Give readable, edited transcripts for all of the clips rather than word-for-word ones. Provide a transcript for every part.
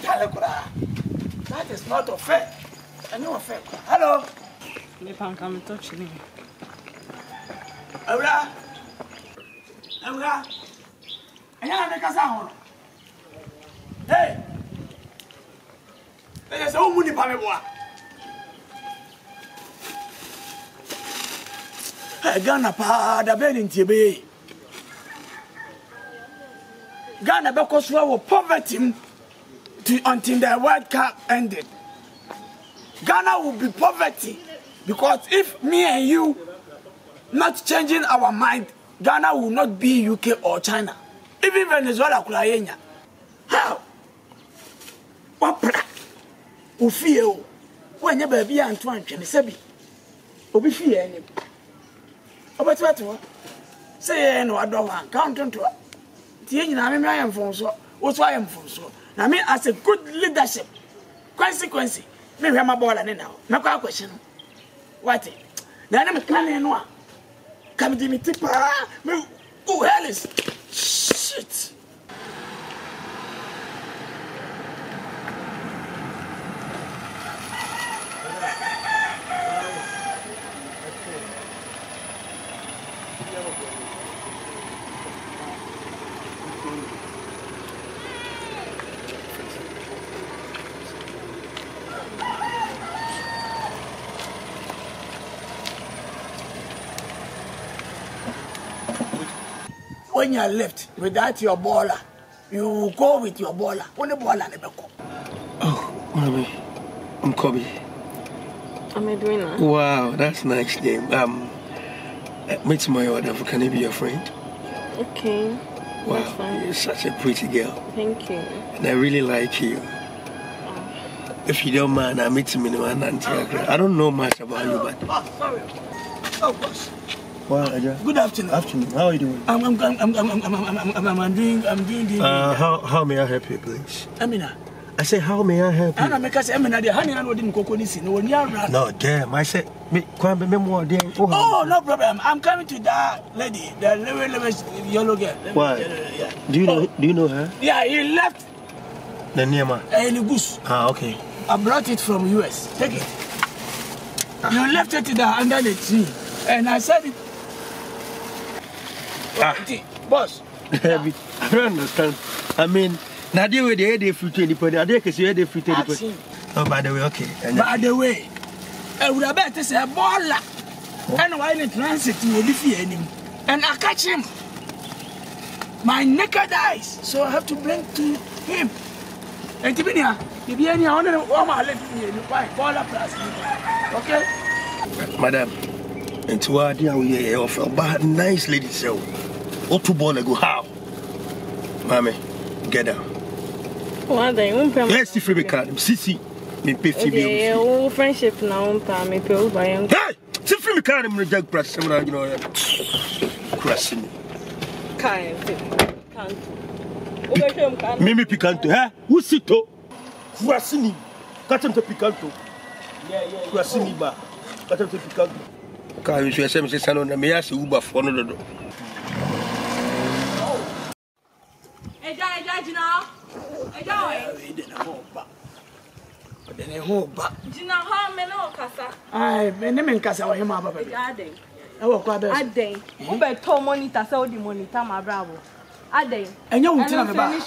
That is not fair. I know fair. Hello. Me pan come touch me. Awura. Anya na kasa ho. Hey. There's so many pa me boa. Hey, Ghana pa da be ntie be. Ghana be koso wo poverty until the World Cup ended. Ghana will be poverty because if me and you not changing our mind, Ghana will not be UK or China. Even Venezuela kula yenya. How? Wapra. Ufie o. Wanya baby anto antwene sebi. Obi fie enim. Obetwato. Say no ado wan count nto. Tie nyina me ayem fonso. Wo so ayem fonso. Na me as a good leadership. Consequence. Me hwe ma ball na now. Na kwa question. What? Na na me plan no a. Come di me tipa. Me who hell is shit. When you are left without your baller, you will go with your baller. When the baller never come. Oh, mommy, I'm Kobby. I'm Edwina. Wow, that's a nice name. Meet my order. Can I be your friend? Okay. Wow, that's fine. You're such a pretty girl. Thank you. And I really like you. If you don't mind, I'll meet you in one auntie. I don't know much about you, but. Oh, sorry. Oh, gosh. Wow, Aja. Good afternoon. Afternoon. How are you doing? I'm doing the. How may I help you, please? Amina. I say, how may I help you? Anna make us Amina. The honey and didn't cook on this. No, damn. I said, oh, no problem. I'm coming to that lady, the little yellow girl. Why? Yeah. Do you know her? Yeah, he left. The Niema. In goose. Okay. I brought it from US. Take it. You left it there under the tree, and I said it. Boss. I don't understand. I mean, now they were the fruit in the pot. They can see the fruit in the pot. Oh, by the way, okay. By the way, I would have bet to say a baller. And why in transit will be fearing him. And I catch him. My naked eyes. So I have to bring to him. And Tibinia, if you any honor, I left me in the baller plus. Okay? Madam, and to our dear, we offer a bad, nice lady. So. What to born go how? Mommy, get down. What day? Let's see free card. Sisi, me pay fee bill. Yeah, friendship now. Me pay over. Hey, see free card. Me reject press. You know, crossing. Can't. Me picanto. Huh? Who sito? Crossing. Cut him to picanto. Yeah. Crossing ba. Cut him to picanto. Can't you say me salon? Me ask Uber for no. Jina ha me no kasa. Ai, me ne men kasa o hema baba. Aden. E wo kwa be. Aden. Wo be to monitor say o di monitor ma bravo. Aden. Enye wo tina me ba.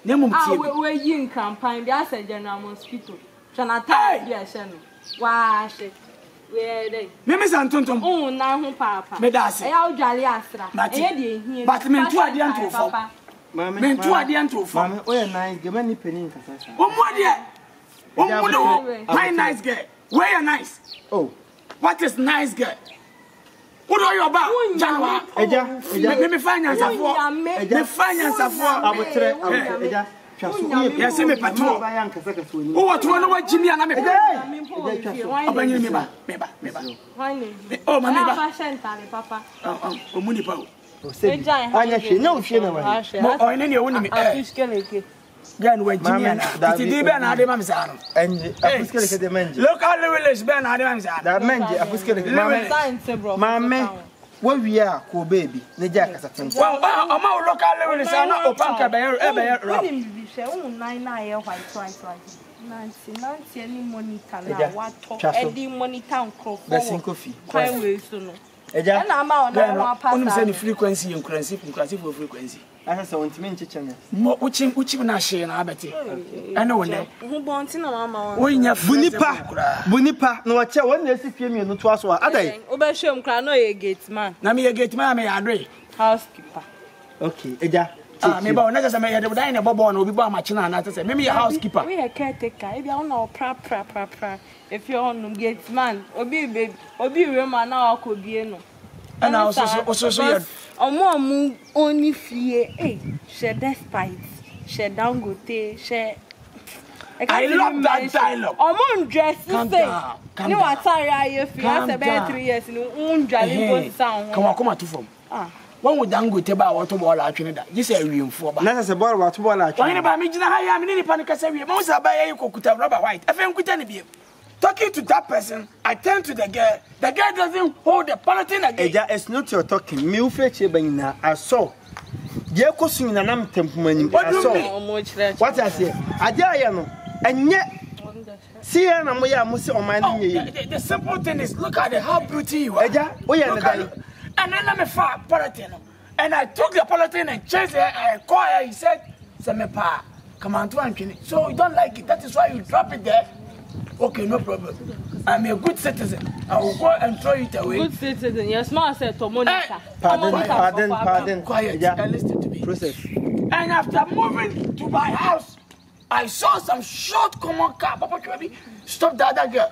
Ne mum tie. We yin campaign bi asa general mosquito. Chanata bi a she no. Wa she. We dey. Me santontom. Oh na ho papa. Me da ase. E ya o dwale asra. E dey ehie. But me ntu ade anto fo. Me ntu ade anto fo. Mama, o ye nice. Ge mani penin kasa. O mo ade. Why nice girl? Where you nice? Oh. What is nice girl? What are you about? Janwa. Eja. Me finance afọ. Me finance afọ. Abotre. Eja. Yes, me patro. Who what one what Jimmy and me? Obanyi me ba. Oh, mama ba. Papa. Oh, money pa. Eja. Anya hwe. Na hwe na wa. Mo o ne woni me. Gan we Jimmy na. Ti di be na ade ma me sa no. Enje. Apuskele ke de menje. Local village be na ade ma me sa. Da menje apuskele. Mama. Mama. What we are, ko baby, the jack as a thing. Well, I'm out local is not open cabaret. What did you say? Oh, 9 white twice. Nancy, any money can what Eddie money town crop. That's in coffee. Quite way soon. And I'm out now. Any frequency and currency for frequency. I have some channel. Which not share, I bet it. I know who wants in a mamma. When you're Bunipa, no, watch one less if you mean to us. Are they? Obesham Crano gate man. Namia gate mammy, Andre. Housekeeper. Okay, Eja. Maybe not as a mayor, the diner Bobon will be by my china, and I say, maybe a housekeeper. We are caretaker. If you're no pra. If you're on gate man, or be Roma now, could be no. And I also said, more move only fear, she despite, she down go she. I love that dialogue. I'm dressed to say, no, I tell you, if you have about 3 years, no, driving sound. Come on, to form. One would down go to about water ball at Trinidad. This is a room for but that's a bar water ball at Trinidad. I am in panic as a most of a could have rubber white. I think we be talking to that person. I turn to the girl. The girl doesn't hold the politician again. It's not your talking. Me fetch now. I saw. Dear cousin, and I'm temperament. I saw. What I say? I dare and yet. See, and I'm on my the simple thing is look at how beauty you are. And then I'm a far politician. And I took the politician and chased her and called her. He said, Semepa, come on to Anthony. So you don't like it. That is why you drop it there. Okay, no problem. I'm a good citizen. I will go and throw it away. Good citizen. Yes, ma said to Monica. Pardon. Quiet. Yeah. Listen to me. Process. And after moving to my house, I saw some short common car. Papa Kobby stopped the other girl.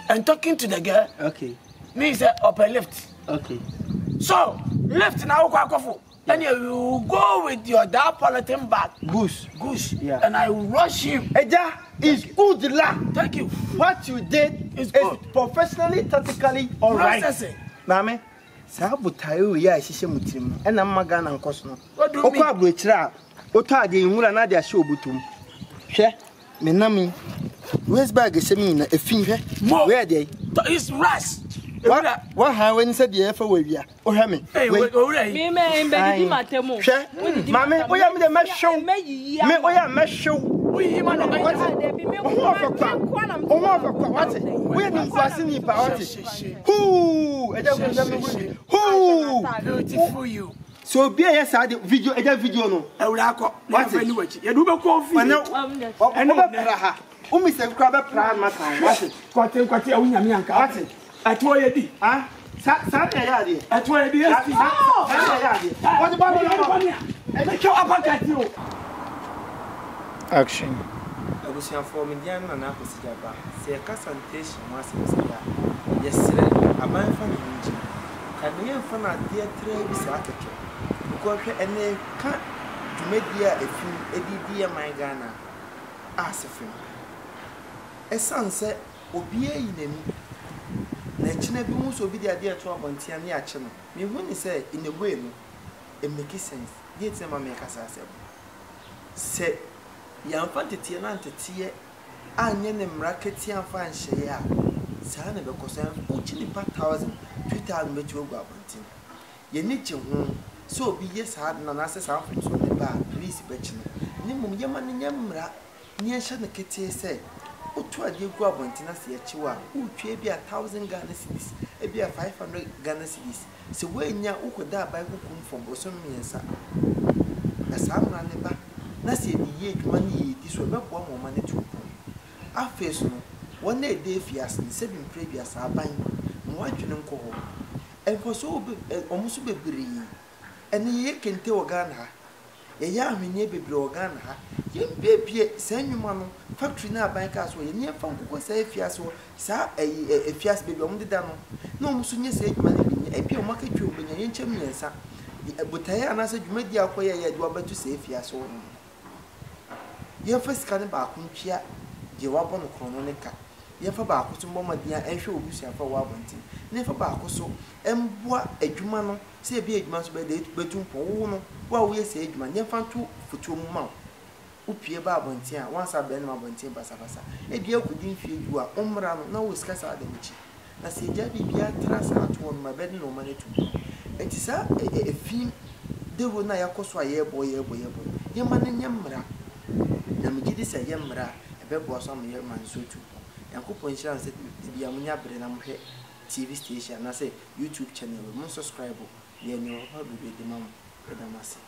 And talking to the girl. Okay. Me said up a lift. Okay. So, lift now, Kwakofu. And you go with your dark polythene bag. Goose. Yeah. And I will rush him. Eja, it's good luck. Thank you. What you did is professionally, tactically, all right. Mame, Sabu Tayo, yeah, she mutim. And I'm Magan and Cosno. What do you mean? Oka, Ota, the Mula, they show butum. She, Menami, where's bag is a finger? Where they? It's rust. What when said the F away? Oh, Hammy. Hey, me, Bediide, Matemo. Mammy, we are the mesh show. We are mesh show. We are the beautiful you. So be a side video, a video. No, I will have what anyway. You do not coffee. And no, Mr. Crabber Prime, what it. At what you did, huh? Saturday, at what you did. What about you? Action. I was here for Median and Apostle. Say a cassantation was yesterday. A man from the can be in front of dear trade is architecture. Because and can't to make dear a few dear my Ghana. Ask a film. A son said, Obey in na chine bi mu so bi dia dia to abontia na ya che no me hu ni say in a way no it make sense dey tell ma make asa se ya mfantete na ntete anye ne mraketi amfa anhye ya saa na be koso uchi ni 1000 2000 be chi ogu abontia ye ni che hu so obi ye saa na na ase saa so ne ba please be chi ni mum ye ma ne nyamra ni ehye ne kete say otu ade gu abontina se ya chiwa utwe bi 1000 Ghana cedis e bi 500 Ghana cedis se wenya ukoda abai kukum for bosom miensa na samra ne ba na se ni ye dwuma ni ye di so be bo mo ma ne tu afeso no won na ede fias ni se bi mpre bi asa aban mo adwene nko ho enfo so omuso bebiri ene ye kente o Ghana ha ye ya ahwenye bebiri o Ghana ha ye bebie sanyuma no factory na ban ka so ye ne fa nkoko sa efiase wo sa efiase bebi o mdeda no na o muso nye sa edwuma ne bi e bi o maketwe o benya ye nchem yensa botaye anasa dwuma di akoye ye de wabatu sa efiase wo ye fa sika ne ba akuntwia je wabɔ no krono ne ka ye fa ba akoso mbɔ madia ehwe obusia fa wa abonti ne fa ba akoso emboa adwuma no se bi adwuma so be de betumpo wo no wa wo ye se adwuma ne fa to futuo mu ma upie ba abonti a wansa be ne abonti basa e bi akudi mfie du a umra no na wo sika sa de mchi na se ja bibia trasa ato on ma bed no mane to etisa e film de wo na yakoso ayebo ye mane nyamra na mgidi se yemra ebebo so am ye man so tu yankopon hira se bia munya bre na mohwe TV station na say YouTube channel mo subscribe ye ni o ha bi de mam edamase